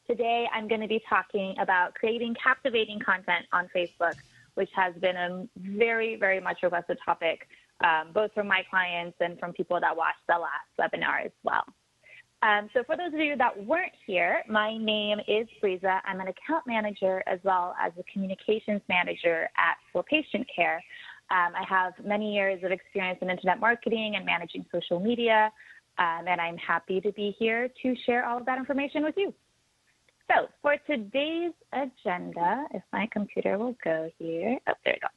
Today, I'm going to be talking about creating captivating content on Facebook, which has been a very, very much requested topic, both from my clients and from people that watched the last webinar as well. So for those of you that weren't here, my name is Frieza. I'm an account manager as well as a communications manager at For Patient Care. I have many years of experience in internet marketing and managing social media, and I'm happy to be here to share all of that information with you. So for today's agenda, if my computer will go here, oh, there we go.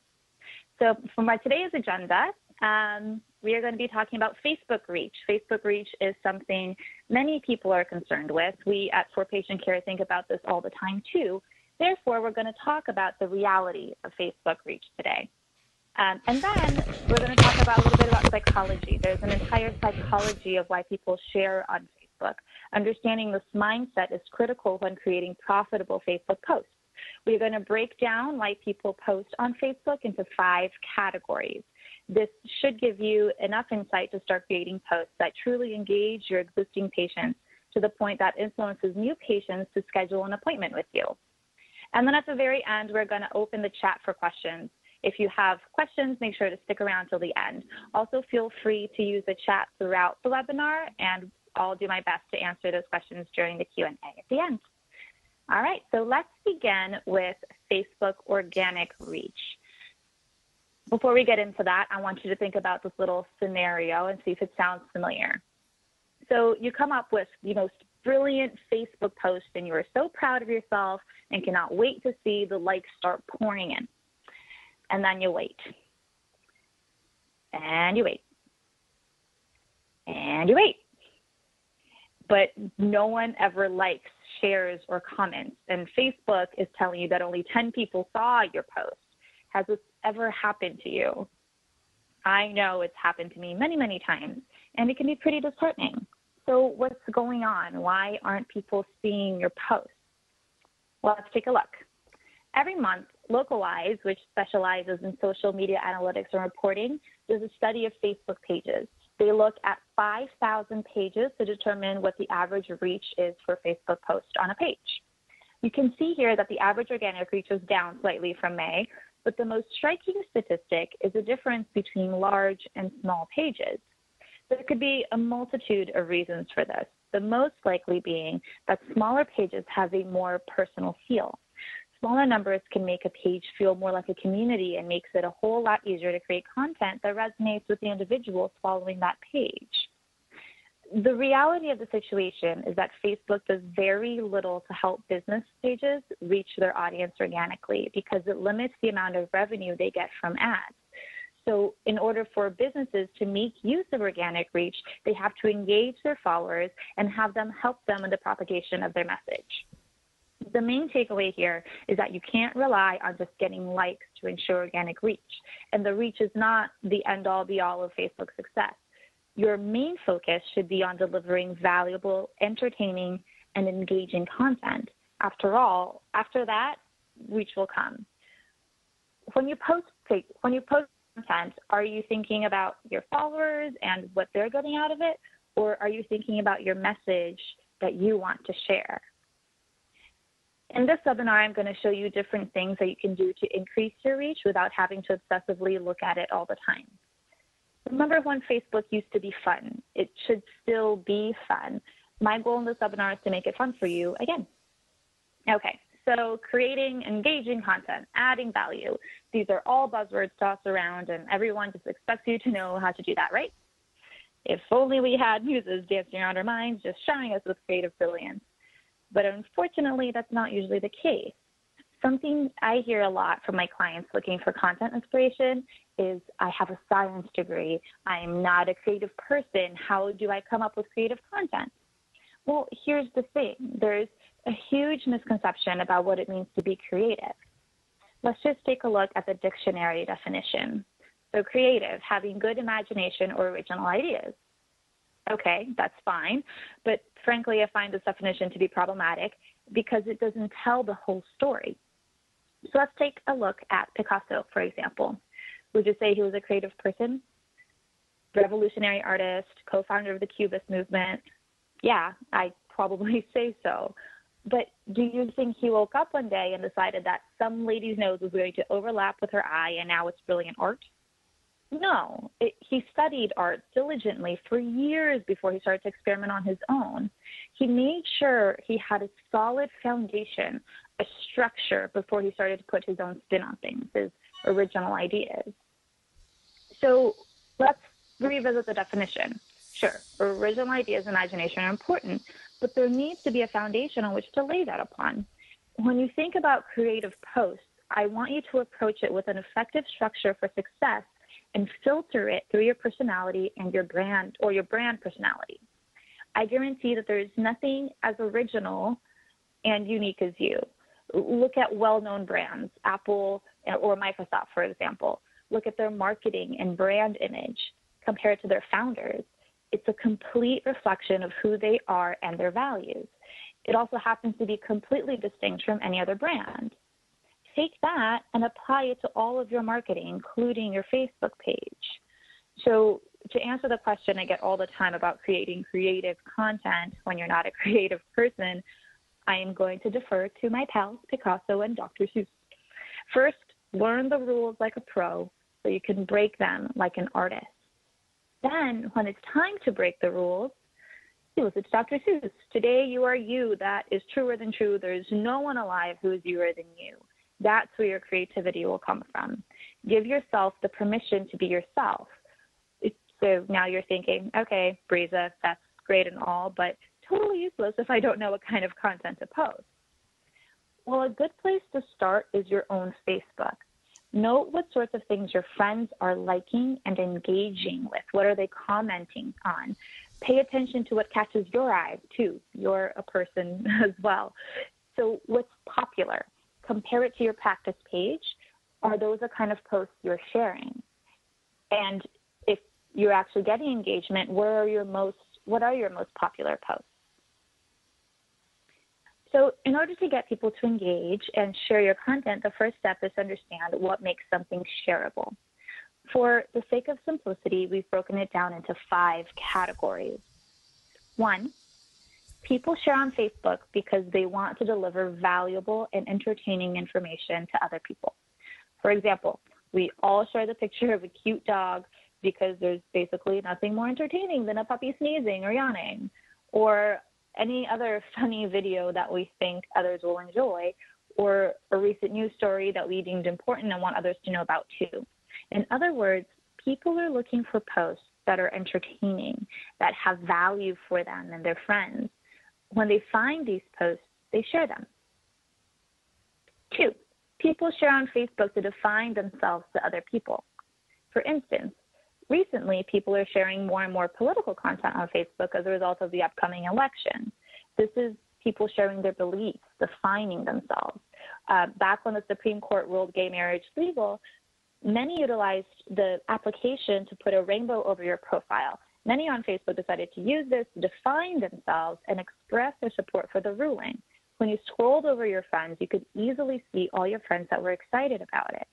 So for today's agenda, we are going to be talking about Facebook reach. Facebook reach is something many people are concerned with. We at For Patient Care think about this all the time too. Therefore, we're going to talk about the reality of Facebook reach today. And then we're going to talk about a little bit about psychology. There's an entire psychology of why people share on Facebook. Understanding this mindset is critical when creating profitable Facebook posts. We're going to break down why people post on Facebook into 5 categories. This should give you enough insight to start creating posts that truly engage your existing patients to the point that influences new patients to schedule an appointment with you. And then at the very end, we're going to open the chat for questions. If you have questions, make sure to stick around till the end. Also, feel free to use the chat throughout the webinar, and I'll do my best to answer those questions during the Q&A at the end. All right, so let's begin with Facebook organic reach. Before we get into that, I want you to think about this little scenario and see if it sounds familiar. So you come up with the most brilliant Facebook post, and you are so proud of yourself and cannot wait to see the likes start pouring in. And then you wait. And you wait. And you wait. But no one ever likes, shares, or comments. And Facebook is telling you that only 10 people saw your post. Has this ever happened to you? I know it's happened to me many, many times, and it can be pretty disheartening. So what's going on? Why aren't people seeing your posts? Well, let's take a look. Every month, Localize, which specializes in social media analytics and reporting, does a study of Facebook pages. They look at 5,000 pages to determine what the average reach is for a Facebook post on a page. You can see here that the average organic reach is down slightly from May, but the most striking statistic is the difference between large and small pages. There could be a multitude of reasons for this, the most likely being that smaller pages have a more personal feel. Smaller numbers can make a page feel more like a community and makes it a whole lot easier to create content that resonates with the individuals following that page. The reality of the situation is that Facebook does very little to help business pages reach their audience organically because it limits the amount of revenue they get from ads. So in order for businesses to make use of organic reach, they have to engage their followers and have them help them in the propagation of their message. The main takeaway here is that you can't rely on just getting likes to ensure organic reach, and the reach is not the end-all, be-all of Facebook success. Your main focus should be on delivering valuable, entertaining, and engaging content. After all, after that, reach will come. When you post content, are you thinking about your followers and what they're getting out of it, or are you thinking about your message that you want to share? In this webinar, I'm going to show you different things that you can do to increase your reach without having to obsessively look at it all the time. Remember when Facebook used to be fun? It should still be fun. My goal in this webinar is to make it fun for you again. Okay, so creating engaging content, adding value. These are all buzzwords tossed around, and everyone just expects you to know how to do that, right? If only we had muses dancing around our minds, just showering us with creative brilliance. But unfortunately, that's not usually the case. Something I hear a lot from my clients looking for content inspiration is, I have a science degree. I'm not a creative person. How do I come up with creative content? Well, here's the thing. There's a huge misconception about what it means to be creative. Let's just take a look at the dictionary definition. So creative, having good imagination or original ideas. Okay, that's fine, but frankly, I find this definition to be problematic because it doesn't tell the whole story. So let's take a look at Picasso, for example. Would you say he was a creative person? Revolutionary artist, co-founder of the Cubist movement? Yeah, I'd probably say so. But do you think he woke up one day and decided that some lady's nose was going to overlap with her eye and now it's brilliant art? No, he studied art diligently for years before he started to experiment on his own. He made sure he had a solid foundation, a structure before he started to put his own spin on things, his original ideas. So let's revisit the definition. Sure, original ideas and imagination are important, but there needs to be a foundation on which to lay that upon. When you think about creative posts, I want you to approach it with an effective structure for success and filter it through your personality and your brand or your brand personality. I guarantee that there is nothing as original and unique as you. Look at well-known brands, Apple or Microsoft, for example. Look at their marketing and brand image compared to their founders. It's a complete reflection of who they are and their values. It also happens to be completely distinct from any other brand. Take that and apply it to all of your marketing, including your Facebook page. So to answer the question I get all the time about creating creative content when you're not a creative person, I am going to defer to my pals Picasso and Dr. Seuss. First, learn the rules like a pro so you can break them like an artist. Then, when it's time to break the rules, you listen to Dr. Seuss. Today you are you. That is truer than true. There is no one alive who is youer than you. That's where your creativity will come from. Give yourself the permission to be yourself. So now you're thinking, okay, Breeza, that's great and all, but totally useless if I don't know what kind of content to post. Well, a good place to start is your own Facebook. Note what sorts of things your friends are liking and engaging with. What are they commenting on? Pay attention to what catches your eye, too. You're a person as well. So what's popular? Compare it to your practice page. Are those the kind of posts you're sharing? And if you're actually getting engagement, what are your most popular posts? So in order to get people to engage and share your content, the first step is to understand what makes something shareable. For the sake of simplicity, we've broken it down into 5 categories. 1, people share on Facebook because they want to deliver valuable and entertaining information to other people. For example, we all share the picture of a cute dog because there's basically nothing more entertaining than a puppy sneezing or yawning, or any other funny video that we think others will enjoy, or a recent news story that we deemed important and want others to know about too. In other words, people are looking for posts that are entertaining, that have value for them and their friends. When they find these posts, they share them. 2, people share on Facebook to define themselves to other people. For instance, recently, people are sharing more and more political content on Facebook as a result of the upcoming election. This is people sharing their beliefs, defining themselves. Back when the Supreme Court ruled gay marriage legal, many utilized the application to put a rainbow over your profile. Many on Facebook decided to use this to define themselves and express their support for the ruling. When you scrolled over your friends, you could easily see all your friends that were excited about it.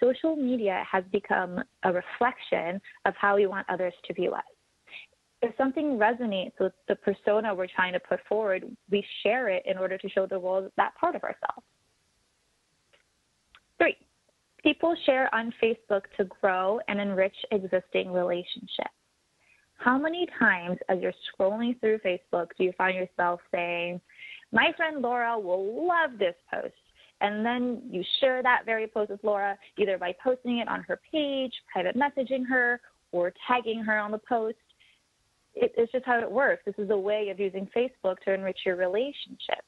Social media has become a reflection of how we want others to view us. If something resonates with the persona we're trying to put forward, we share it in order to show the world that part of ourselves. 3, people share on Facebook to grow and enrich existing relationships. How many times as you're scrolling through Facebook do you find yourself saying, my friend Laura will love this post? And then you share that very post with Laura, either by posting it on her page, private messaging her, or tagging her on the post. It's just how it works. This is a way of using Facebook to enrich your relationships.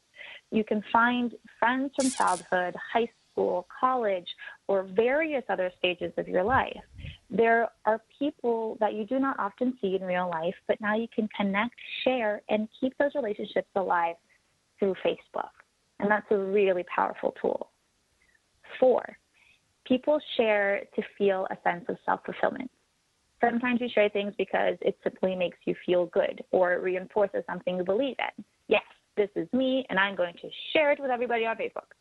You can find friends from childhood, high school, college, or various other stages of your life. There are people that you do not often see in real life, but now you can connect, share, and keep those relationships alive through Facebook. And that's a really powerful tool. 4, people share to feel a sense of self-fulfillment. Sometimes you share things because it simply makes you feel good or reinforces something you believe in. Yes, this is me, and I'm going to share it with everybody on Facebook.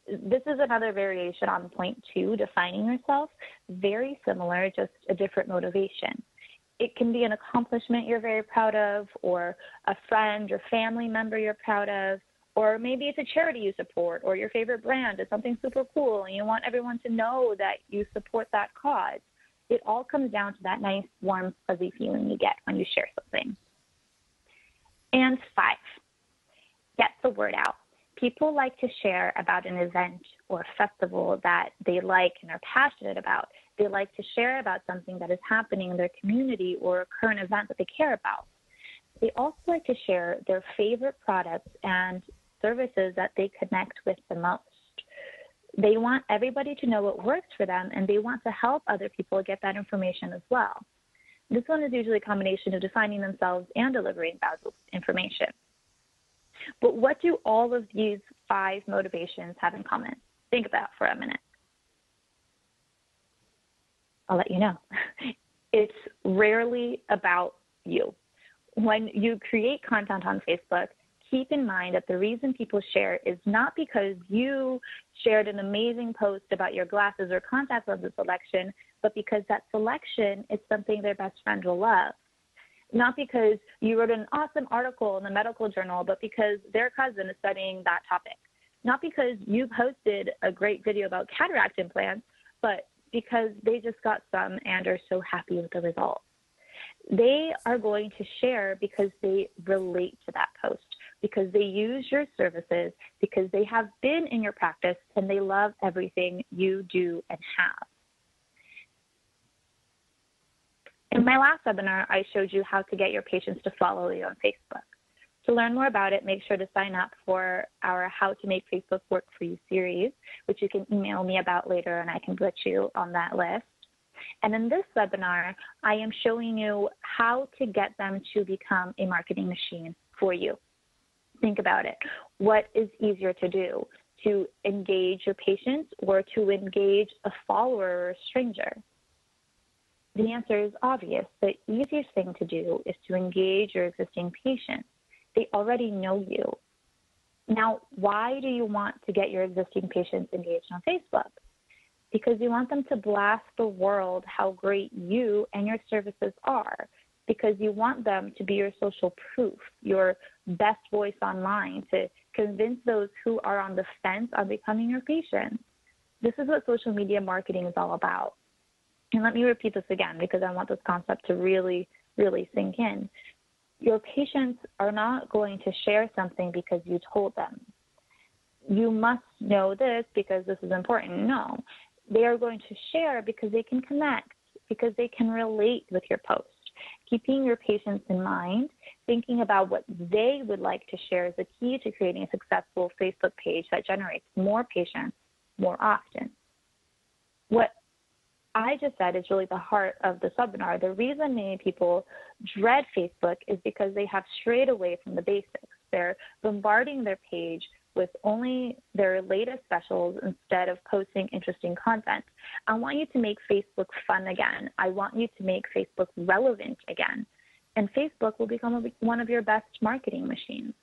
This is another variation on point 2, defining yourself. Very similar, just a different motivation. It can be an accomplishment you're very proud of, or a friend or family member you're proud of, Or maybe it's a charity you support, or your favorite brand is something super cool and you want everyone to know that you support that cause. It all comes down to that nice, warm, fuzzy feeling you get when you share something. And 5, get the word out. People like to share about an event or festival that they like and are passionate about. They like to share about something that is happening in their community or a current event that they care about. They also like to share their favorite products and services that they connect with the most. They want everybody to know what works for them, and they want to help other people get that information as well. This one is usually a combination of defining themselves and delivering valuable information. But what do all of these 5 motivations have in common? Think about it for a minute. I'll let you know. It's rarely about you. When you create content on Facebook, keep in mind that the reason people share is not because you shared an amazing post about your glasses or contact lens selection, but because that selection is something their best friend will love. Not because you wrote an awesome article in the medical journal, but because their cousin is studying that topic. Not because you posted a great video about cataract implants, but because they just got some and are so happy with the results. They are going to share because they relate to that post, because they use your services, because they have been in your practice and they love everything you do and have. In my last webinar, I showed you how to get your patients to follow you on Facebook. To learn more about it, make sure to sign up for our How to Make Facebook Work For You series, which you can email me about later and I can put you on that list. And in this webinar, I am showing you how to get them to become a marketing machine for you. Think about it. What is easier to do, to engage your patients or to engage a follower or a stranger? The answer is obvious. The easiest thing to do is to engage your existing patients. They already know you. Now, why do you want to get your existing patients engaged on Facebook? Because you want them to blast the world how great you and your services are, because you want them to be your social proof, your best voice online, to convince those who are on the fence on becoming your patients. This is what social media marketing is all about. And let me repeat this again, because I want this concept to really, really sink in. Your patients are not going to share something because you told them. You must know this because this is important. No. They are going to share because they can connect, because they can relate with your post. Keeping your patients in mind, thinking about what they would like to share is the key to creating a successful Facebook page that generates more patients more often. What I just said is really the heart of this webinar. The reason many people dread Facebook is because they have strayed away from the basics. They're bombarding their page with only their latest specials instead of posting interesting content. I want you to make Facebook fun again. I want you to make Facebook relevant again. And Facebook will become one of your best marketing machines.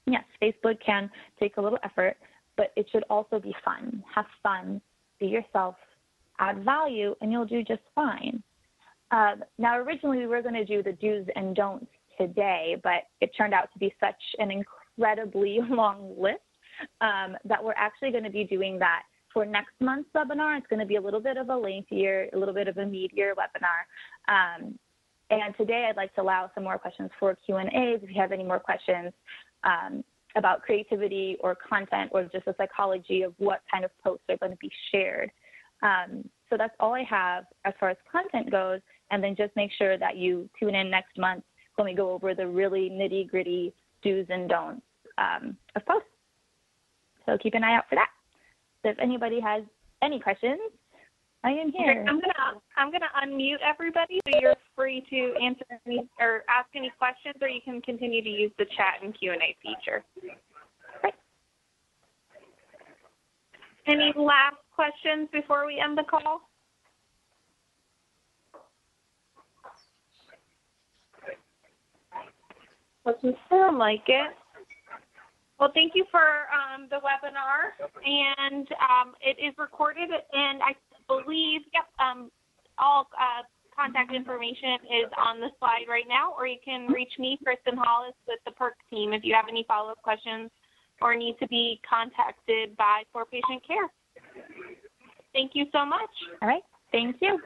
Yes, Facebook can take a little effort, but it should also be fun. Have fun, be yourself, add value, and you'll do just fine. Now, originally we were going to do the do's and don'ts today, but it turned out to be such an incredibly long list that we're actually going to be doing that for next month's webinar. It's going to be a little bit of a lengthier, a little bit of a meatier webinar. And today I'd like to allow some more questions for Q&As. If you have any more questions about creativity or content or just the psychology of what kind of posts are going to be shared. So that's all I have as far as content goes. And then just make sure that you tune in next month when we go over the really nitty-gritty do's and don'ts of posts. So keep an eye out for that. So if anybody has any questions, I am here. I'm gonna unmute everybody, so you're free to answer any or ask any questions, or you can continue to use the chat and Q&A feature. Great. Any last questions before we end the call? Doesn't sound like it. Well, thank you for the webinar, and it is recorded, and I believe, all contact information is on the slide right now, or you can reach me, Kristen Hollis, with the PERC team if you have any follow-up questions or need to be contacted by For Patient Care. Thank you so much. All right. Thank you.